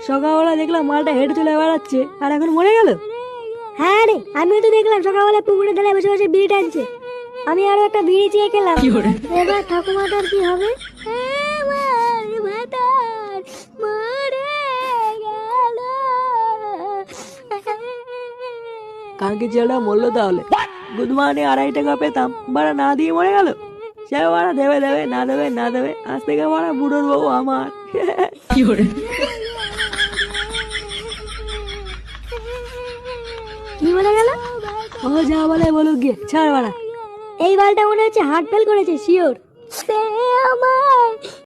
সকালবেলা দেখলাম মালটা হেঁটে চলে বেড়াচ্ছে আর এখন মরে গেল। হ্যাঁ রে, আমিও তো দেখলাম সকালবেলা পুকুরে ধারে বসে বসে বিড়ি টানছে। আমি আরো একটা বিড়ি চেয়ে খেলাম। এবার ঠাকুমাটার কি হবে? কালকে ছেলেটা মরলো তাহলে। গুড মর্নিং 2.5 টাকা পেতাম, বাড়া না দিয়ে মরে গেল। সে বাড়া দেবে দেবে না দেবে না দেবে, আজ থেকে বাড়া বুড়োর বউ আমার। কি বলে গেল? ও যা বলে বলুক গিয়ে, ছাড় বাড়া। এই বালটা মনে হচ্ছে হার্ট ফেল করেছে, শিওর। আমার